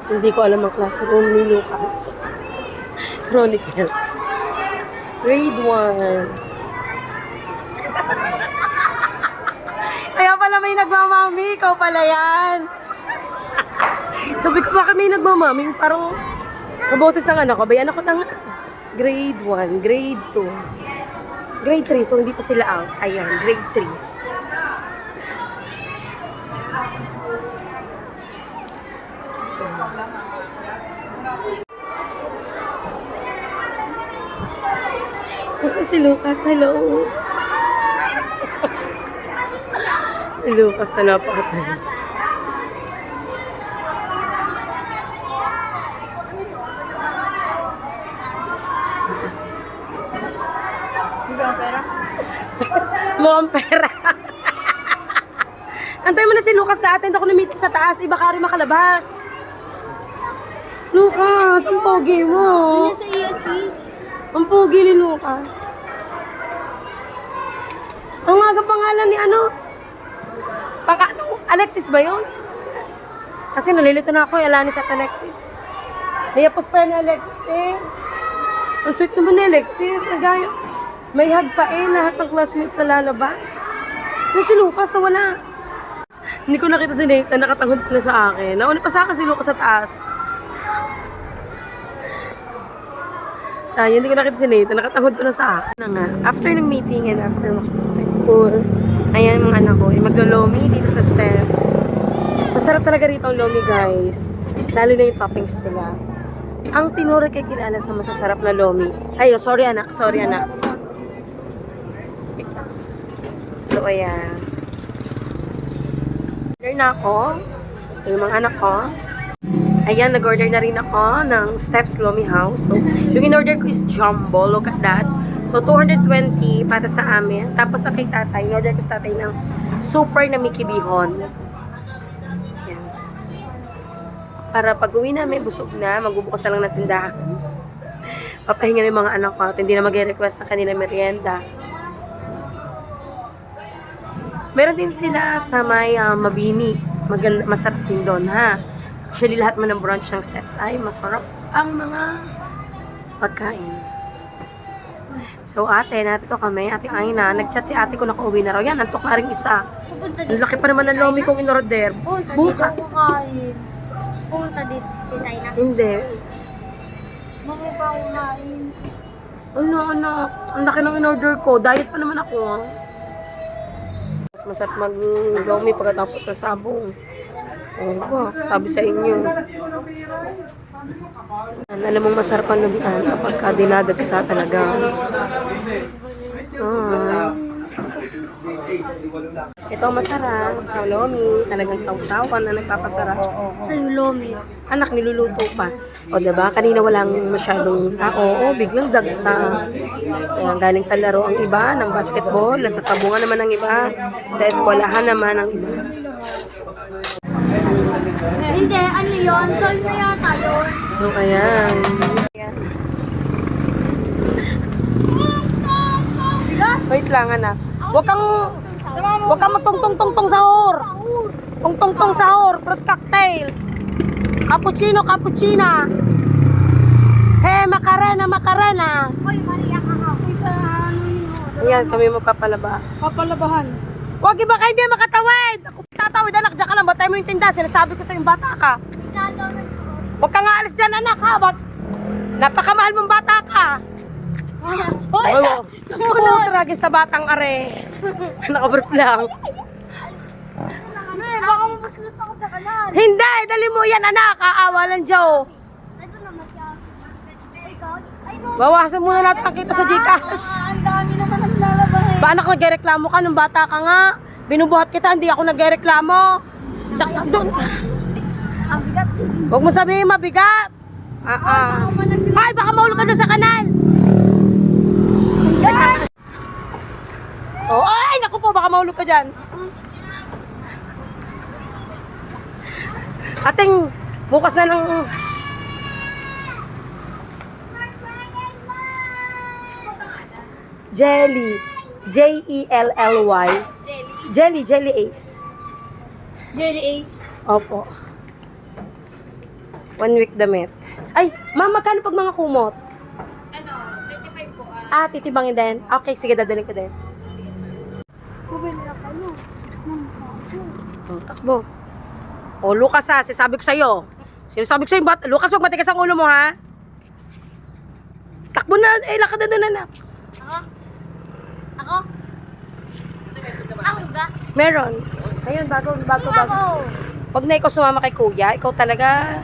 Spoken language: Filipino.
Hindi ko alam ang classroom ni Lucas. Chronicles. Grade 1. Kaya pala may nagmamami. Ikaw pala yan. Sabi ko, bakit may nagmamami? Parang kaboses ng anak ko. Bayan ako ng grade 1, grade 2, grade 3. So, hindi pa sila out. Ayan, grade 3. Kasi si Lucas, hello. Si Lucas na napakatay. Mukhang pera. Antay mo na si Lucas, ka-attend ako ng meeting sa taas. Iba ka rin makalabas. Lucas, ang pogi mo. Ano sa ESC? Ang pogi ni Lucas. Ang aga pangalan ni ano? Alexis ba yun? Kasi nalilito na ako, Alanis at Alexis. Niyapos pa yan ni Alexis eh. Ang sweet naman ni Alexis. Nagaya. May hug pa eh, lahat ng classmates sa lalabas. Yung si Lucas na wala. Hindi ko nakita si Nathan, nakatanghod na sa akin. Nauna pa sa akin si Lucas sa taas. Sayang, hindi ko nakita si Nathan, nakatanghod na sa akin. Na nga, after ng meeting and after sa school, ayan mga anak ko, maglo-lomi dito sa steps. Masarap talaga rito ang lomi guys. Lalo na yung toppings nila. Ang tinuro kay kilala sa masasarap na lomi. Ay, sorry anak, sorry anak. So, ayan. Order na ako. Ito yung mga anak ko. Ayan, nag-order na rin ako ng Steph's Lomi House. So, yung in-order ko is jumbo. Look at that. So, 220 para sa amin. Tapos sa kay tatay, in-order ko sa tatay ng super na Mickey Bihon. Ayan. Para pag uwi namin, busog na. Magbubukas na lang ng tindahan. Papahinga na yung mga anak ko at hindi na mag-request ng kanila merienda. Meron din sila sa may Mabini. Masarap din doon, ha? Actually, lahat mo ng brunch ng Steps ay masarap ang mga pagkain. So, ate, natito kami. Ate Aina, nag-chat si ate ko nakauwi na raw. Yan, nantok na rin isa. Ang laki pa naman ng lomi kong in-order. Punta dito kumain. Punta dito si Tayna. Hindi. Mami pa kumain. Ano, anak. Ang laki ng in-order ko. Diet pa naman ako, ha? Masarap mag-lomi pagkatapos sa sabong. Oh, ba, sabi sa inyo. Alam mong masarap ang lumian kapag ka dinadagsa talaga. Ito masarap sa lomi, talagang sausawan na nagpapasarap. Sa Lomi. Anak, niluluto pa. O, diba? Kanina walang masyadong tao. O, biglang dagsa. Ayan, galing sa laro ang iba ng basketball. Nasa sabungan naman ang iba. Sa eskwelahan naman ang iba. Hindi, ano yun? Sol na yata yun. So, ayan. Wait lang, anak. Huwag kang magtungtong-tungtong sahur. Tungtong-tong sahur. Fruit cocktail. Cappuccino, cappuccina. Hey, macarena, macarena. Hoy, Maria, kakapoy sa ano yun. Ayan, kami magpapalaba. Papalabahan. Huwag iba kayo hindi makatawid. Ako tatawid, anak. Diyan ka lang. Batay mo yung tinda. Sinasabi ko sa yung bata ka. Huwag kang aalis dyan, anak, ha? Napakamahal mong bata ka. Hoy, Sumunod. Tragis na batang are. Nakabrip lang. May, baka mapasulot ako sa kanal. Hindi, dali mo yan, anak. Aawa ng Joe. Ito naman siya. Ikaw? Ay, no. Bawasan muna natin ang kita sa Gcash. Ang dami naman ang lalabahin. Ba, anak, nagreklamo ka nung bata ka nga. Binubuhat kita, hindi ako nagreklamo. Tsaka doon. Ang bigat. Huwag mo sabihin mabigat. Ay, baka mahulog ka na sa kanal. Oh, ay, naku po, baka mahulog ka dyan. Ating, bukas na ng... Jelly. Jelly. Jelly Ace. Jelly Ace. Opo. 1 week damit. Ay, ma'am, magkano pag mga kumot? Ano, 25 po. Titibangin din? Okay, sige, dadalhin ko din. Bumili na kayo. Takbo. Lucas sabi ko sa'yo. Sinasabi ko sa'yo, Lucas, huwag matigas ang ulo mo, ha? Takbo na, lakad na doon, anak. Ako? Ako? Ako ba? Meron. Ayun, bago. Ako! Pag na ikaw sumama kay kuya, ikaw talaga,